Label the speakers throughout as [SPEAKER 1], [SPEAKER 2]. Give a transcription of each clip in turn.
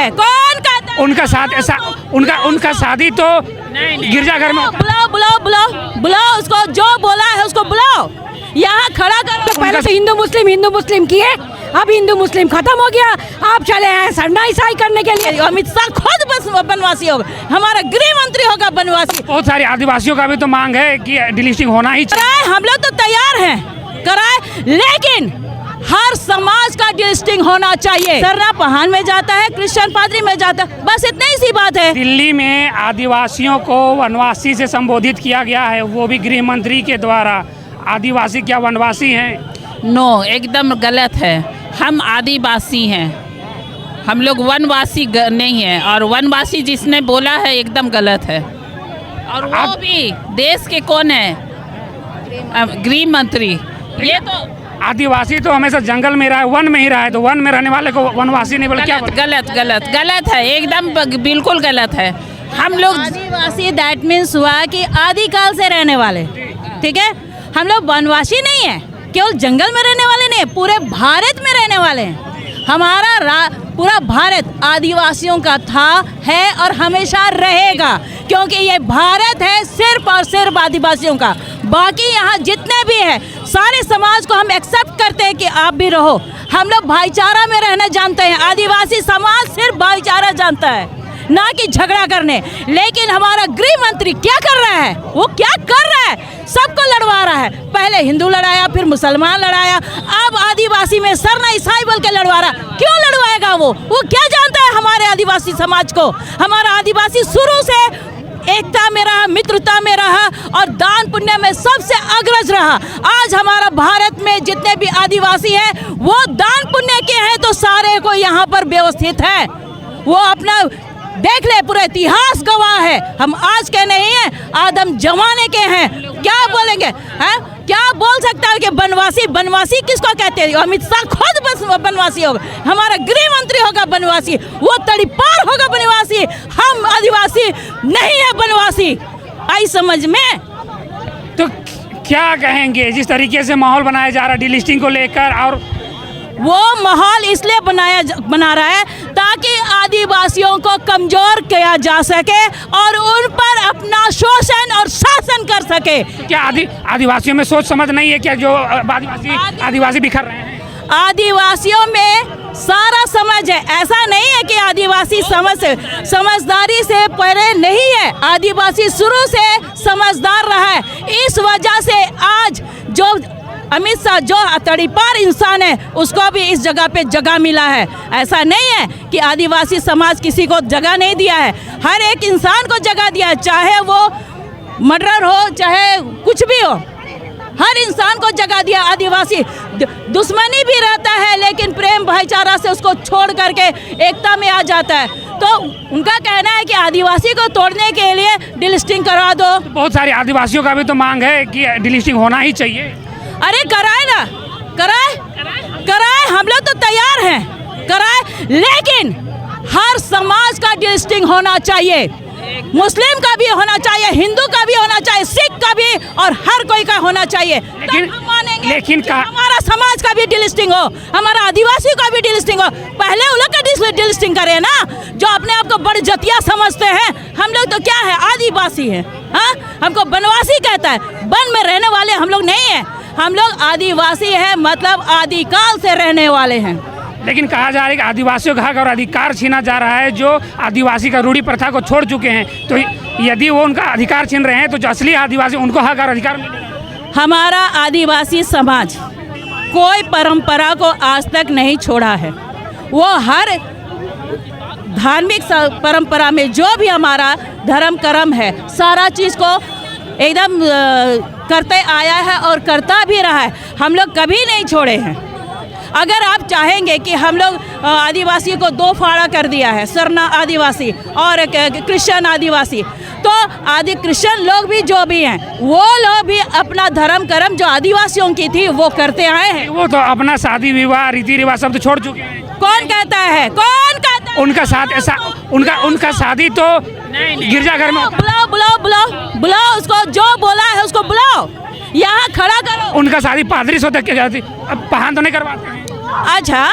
[SPEAKER 1] है? कौन कहता है?
[SPEAKER 2] उनका शादी तो गिरजाघर में।
[SPEAKER 1] बुलाओ बुलाओ बुलाओ बुलाओ, उसको जो बोला है उसको बुलाओ, यहाँ खड़ा करो। पहले तो हिंदू मुस्लिम किए, अब हिंदू मुस्लिम खत्म हो गया, आप चले हैं सरना ईसाई करने के लिए। अमित शाह खुद बस बनवासी होगा, हमारा गृह मंत्री होगा बनवासी।
[SPEAKER 2] बहुत सारे आदिवासियों का भी तो मांग है कि डिलिस्टिंग होना ही चाहिए।
[SPEAKER 1] हम लोग तो तैयार हैं कराए, लेकिन हर समाज का डिलिस्टिंग होना चाहिए। सरना पहान में जाता है, क्रिश्चियन पादरी में जाता है, बस इतनी ही सी बात है।
[SPEAKER 2] दिल्ली में आदिवासियों को वनवासी से संबोधित किया गया है, वो भी गृह मंत्री के द्वारा। आदिवासी क्या वनवासी हैं?
[SPEAKER 3] नो, एकदम गलत है। हम आदिवासी हैं, हम लोग वनवासी नहीं हैं, और वनवासी जिसने बोला है एकदम गलत है। और वो भी देश के कौन है? गृह मंत्री। ये तो
[SPEAKER 2] आदिवासी तो हमेशा जंगल में रहा है, वन में ही रहा है, तो वन में रहने वाले को वनवासी नहीं बोले क्या?
[SPEAKER 3] गलत है, एकदम बिल्कुल गलत है। हम लोग
[SPEAKER 1] आदिवासी दैट मीन्स हुआ कि आदिकाल से रहने वाले, ठीक है। हम लोग वनवासी नहीं है, केवल जंगल में रहने वाले नहीं है, पूरे भारत में रहने वाले हैं। हमारा पूरा भारत आदिवासियों का था, है और हमेशा रहेगा, क्योंकि ये भारत है सिर्फ और सिर्फ आदिवासियों का। बाकी यहाँ जितने भी हैं सारे समाज को हम एक्सेप्ट करते हैं कि आप भी रहो। हम लोग भाईचारा में रहना जानते हैं, आदिवासी समाज सिर्फ भाईचारा जानता है, ना कि झगड़ा करने। लेकिन हमारा गृह मंत्री क्या कर रहा है? वो क्या कर रहा है? सबको लड़वा रहा है। पहले हिंदू लड़ाया, फिर मुसलमान लड़ाया, अब आदिवासी में सरना ईसाई बोल के लड़वा रहा। क्यों लड़वाएगा वो क्या जानता है हमारे आदिवासी समाज को? हमारा आदिवासी शुरू से एकता में रहा, मित्रता में रहा और दान पुण्य में सबसे अग्रज रहा। आज हमारा भारत में जितने भी आदिवासी हैं वो दान पुण्य के हैं, तो सारे को यहाँ पर व्यवस्थित है। वो अपना देख ले, पूरा इतिहास गवाह है। हम आज के नहीं हैं, आदम जमाने के हैं। क्या बोलेंगे? हैं? क्या बोल सकता है कि बनवासी किसको कहते हैं? अमित शाह खुद बस बनवासी होगा, हमारा गृह मंत्री होगा बनवासी, वो तड़ीपार होगा बनवासी। हम आदिवासी नहीं है बनवासी, आई समझ में?
[SPEAKER 2] तो क्या कहेंगे जिस तरीके से माहौल बनाया जा रहा है डिलिस्टिंग को लेकर? और
[SPEAKER 1] वो माहौल इसलिए बना रहा है ताकि आदिवासियों को कमजोर किया जा सके और उन पर अपना शोषण और शासन कर सके।
[SPEAKER 2] क्या आदिवासियों में सोच समझ नहीं है क्या, जो आदिवासी बिखर रहे हैं?
[SPEAKER 1] आदिवासियों में सारा समझ है, ऐसा नहीं है कि आदिवासी समझदारी से परे नहीं है। आदिवासी शुरू से समझदार रहा है, इस वजह से आज जो अमित शाह जो तड़ीपार इंसान है उसको भी इस जगह पे जगह मिला है। ऐसा नहीं है कि आदिवासी समाज किसी को जगह नहीं दिया है, हर एक इंसान को जगह दिया है, चाहे वो मर्डर हो चाहे कुछ भी हो, हर इंसान को जगह दिया। आदिवासी दुश्मनी भी रहता है लेकिन प्रेम भाईचारा से उसको छोड़ करके एकता में आ जाता है। तो उनका कहना है कि आदिवासी को तोड़ने के लिए डिलिस्टिंग करवा दो।
[SPEAKER 2] बहुत सारे आदिवासियों का भी तो मांग है कि डिलिस्टिंग होना ही चाहिए।
[SPEAKER 1] अरे कराए ना, कराए, हम लोग तो तैयार हैं कराए, लेकिन हर समाज का डिलिस्टिंग होना चाहिए। मुस्लिम का भी होना चाहिए, हिंदू का भी होना चाहिए, सिख का भी, और हर कोई का होना चाहिए। लेकिन हमारा समाज का भी डिलिस्टिंग हो, हमारा आदिवासी का भी डिलिस्टिंग हो। पहले उन लोग का डिलिस्टिंग करे ना, जो अपने आप को बड़ जतिया समझते हैं। हम लोग तो क्या है, आदिवासी हैं। हाँ, हमको बनवासी कहता है, वन में रहने वाले हम लोग नहीं हैं। हम लोग आदिवासी हैं, मतलब आदिकाल से रहने वाले हैं।
[SPEAKER 2] लेकिन कहा जा रहा है कि आदिवासियों का हक और अधिकार छीना जा रहा है, जो आदिवासी का रूढ़ी प्रथा को छोड़ चुके हैं। तो यदि वो उनका अधिकार छीन रहे हैं तो जो असली आदिवासी उनको हक और अधिकार मिलेगा।
[SPEAKER 1] हमारा आदिवासी समाज कोई परंपरा को आज तक नहीं छोड़ा है। वो हर धार्मिक परंपरा में जो भी हमारा धर्म कर्म है, सारा चीज़ को एकदम करते आया है और करता भी रहा है। हम लोग कभी नहीं छोड़े हैं। अगर आप चाहेंगे कि हम लोग आदिवासी को दो फाड़ा कर दिया है, सरना आदिवासी और क्रिश्चियन आदिवासी, तो क्रिश्चियन लोग भी जो भी हैं वो लोग भी अपना धर्म कर्म जो आदिवासियों की थी वो करते आए हैं।
[SPEAKER 2] वो तो अपना शादी विवाह रीति रिवाज सब तो छोड़ चुके हैं।
[SPEAKER 1] कौन कहता है?
[SPEAKER 2] उनका शादी तो गिरजाघर में।
[SPEAKER 1] बुलाओ बुलाओ बुलाओ बुलाओ, उसको जो बोला है उसको बुलाओ, यहाँ खड़ा करो।
[SPEAKER 2] उनका शादी पादरी से होता है, अब पहान तो नहीं करवाते हैं।
[SPEAKER 1] अच्छा,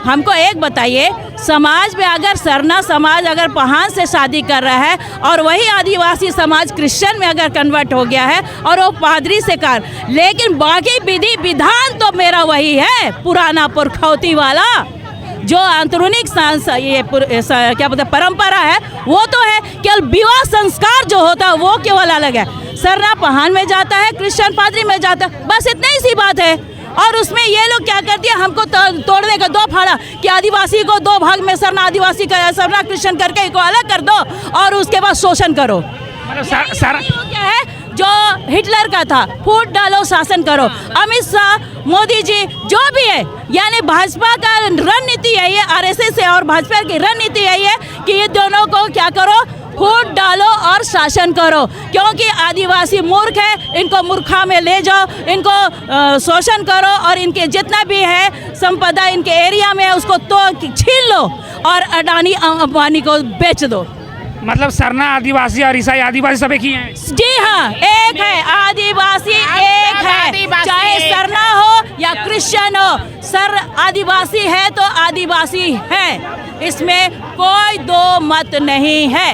[SPEAKER 1] हमको एक बताइए, समाज में अगर सरना समाज अगर पहान से शादी कर रहा है और वही आदिवासी समाज क्रिश्चियन में अगर कन्वर्ट हो गया है और वो पादरी से कर, लेकिन बाकी विधि विधान तो मेरा वही है पुराना पुरखौती वाला, जो अंतरूनिक क्या बोलते परंपरा है वो तो है। केवल विवाह संस्कार जो होता है वो केवल अलग है। सरना पहान में जाता है, क्रिश्चियन पादरी में जाता है, बस इतनी ही सी बात है। और उसमें ये लोग क्या करती है, हमको तोड़ने का दो फाड़ा कि आदिवासी को दो भाग में सरना आदिवासी का सरना क्रिश्चियन करके इनको अलग कर दो और उसके बाद शोषण करो। मतलब क्या है जो हिटलर का था, फूट डालो शासन करो। अमित शाह, मोदी जी जो भी है, यानी भाजपा का रणनीति यही है, आरएसएस है और भाजपा की रणनीति यही है कि ये दोनों को क्या करो, फूट डालो और शासन करो। क्योंकि आदिवासी मूर्ख है, इनको मूर्खा में ले जाओ, इनको शोषण करो और इनके जितना भी है संपदा इनके एरिया में है उसको तो छीन लो और अडानी अंबानी को बेच दो।
[SPEAKER 2] मतलब सरना आदिवासी और ईसाई आदिवासी सब एक ही हैं?
[SPEAKER 1] जी हाँ, एक है, आदिवासी एक है, चाहे सरना हो या क्रिश्चियन हो, सर आदिवासी है तो आदिवासी है, इसमें कोई दो मत नहीं है।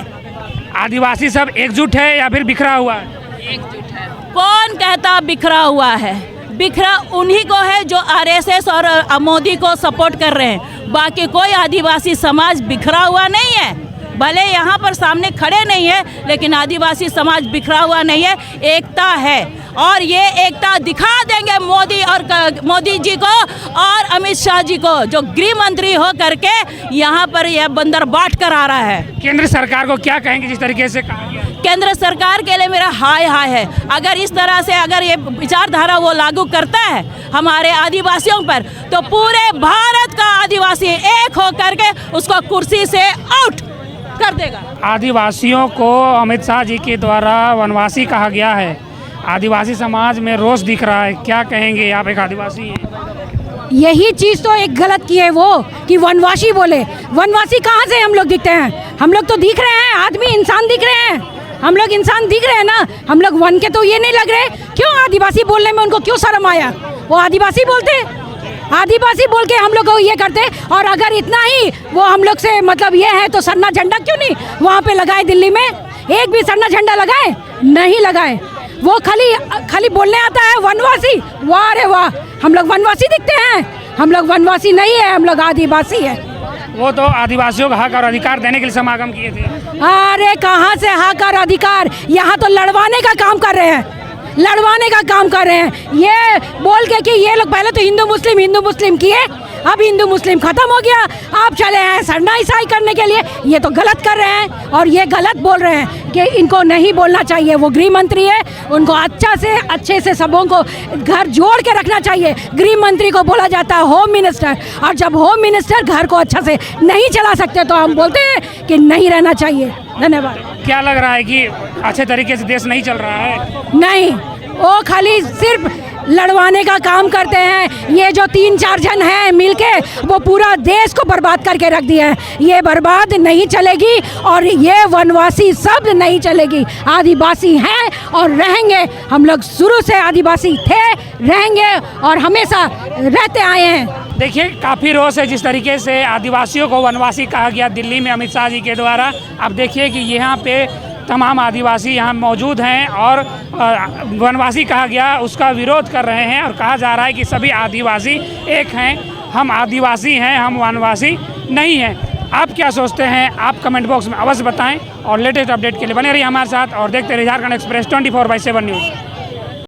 [SPEAKER 2] आदिवासी सब एकजुट है या फिर बिखरा हुआ है?
[SPEAKER 3] एकजुट है।
[SPEAKER 1] कौन कहता बिखरा हुआ है? बिखरा उन्हीं को है जो आरएसएस और मोदी को सपोर्ट कर रहे हैं, बाकी कोई आदिवासी समाज बिखरा हुआ नहीं है। भले यहाँ पर सामने खड़े नहीं है लेकिन आदिवासी समाज बिखरा हुआ नहीं है, एकता है। और ये एकता दिखा देंगे मोदी जी को और अमित शाह जी को, जो गृह मंत्री हो करके यहाँ पर यह बंदर बांट कर आ रहा है।
[SPEAKER 2] केंद्र सरकार को क्या कहेंगे जिस तरीके से कहा गया?
[SPEAKER 1] केंद्र सरकार के लिए मेरा हाय हाय है। अगर इस तरह से अगर ये विचारधारा वो लागू करता है हमारे आदिवासियों पर, तो पूरे भारत का आदिवासी एक हो करके उसको कुर्सी से आउट कर देगा।
[SPEAKER 2] आदिवासियों को अमित शाह जी के द्वारा वनवासी कहा गया है, आदिवासी समाज में रोष दिख रहा है, क्या कहेंगे? आप एक आदिवासी हैं।
[SPEAKER 4] यही चीज़ तो एक गलत की है वो कि वनवासी बोले। वनवासी कहाँ से हम लोग दिखते हैं? हम लोग तो दिख रहे हैं, आदमी इंसान दिख रहे हैं, हम लोग इंसान दिख रहे हैं ना, हम लोग वन के तो ये नहीं लग रहे। क्यों आदिवासी बोलने में उनको क्यों शर्म आया? वो आदिवासी बोलते, आदिवासी बोल के हम लोग को ये करते। और अगर इतना ही वो हम लोग से मतलब ये है तो सरना झंडा क्यों नहीं वहाँ पे लगाए? दिल्ली में एक भी सरना झंडा लगाए नहीं लगाए। वो खाली बोलने आता है वनवासी। वाह रे वाह, हम लोग वनवासी दिखते हैं? हम लोग वनवासी नहीं है, हम लोग आदिवासी है।
[SPEAKER 2] वो तो आदिवासियों को हक और अधिकार देने के लिए समागम किए थे।
[SPEAKER 4] अरे कहाँ से हक और अधिकार, यहाँ तो लड़वाने का काम कर रहे हैं, लड़वाने का काम कर रहे हैं। ये बोल के कि ये लोग पहले तो हिंदू मुस्लिम किए, अब हिंदू मुस्लिम खत्म हो गया, आप चले हैं सरना ईसाई करने के लिए। ये तो गलत कर रहे हैं और ये गलत बोल रहे हैं कि इनको नहीं बोलना चाहिए। वो गृह मंत्री है, उनको अच्छे से सबों को घर जोड़ के रखना चाहिए। गृह मंत्री को बोला जाता है होम मिनिस्टर, और जब होम मिनिस्टर घर को अच्छा से नहीं चला सकते तो हम बोलते हैं कि नहीं रहना चाहिए। धन्यवाद।
[SPEAKER 2] क्या लग रहा है कि अच्छे तरीके से देश नहीं चल रहा है?
[SPEAKER 4] नहीं, वो खाली सिर्फ लड़वाने का काम करते हैं। ये जो 3-4 जन हैं मिलके वो पूरा देश को बर्बाद करके रख दिया है। ये बर्बाद नहीं चलेगी और ये वनवासी शब्द नहीं चलेगी। आदिवासी हैं और रहेंगे, हम लोग शुरू से आदिवासी थे, रहेंगे और हमेशा रहते आए हैं।
[SPEAKER 2] देखिए काफ़ी रोष है जिस तरीके से आदिवासियों को वनवासी कहा गया दिल्ली में अमित शाह जी के द्वारा। अब देखिए कि यहाँ पे तमाम आदिवासी यहाँ मौजूद हैं और वनवासी कहा गया उसका विरोध कर रहे हैं और कहा जा रहा है कि सभी आदिवासी एक हैं, हम आदिवासी हैं, हम वनवासी नहीं हैं। आप क्या सोचते हैं? आप कमेंट बॉक्स में अवश्य बताएं और लेटेस्ट अपडेट के लिए बने रहिए हमारे साथ और देखते रहिए झारखंड एक्सप्रेस 24/7 न्यूज़।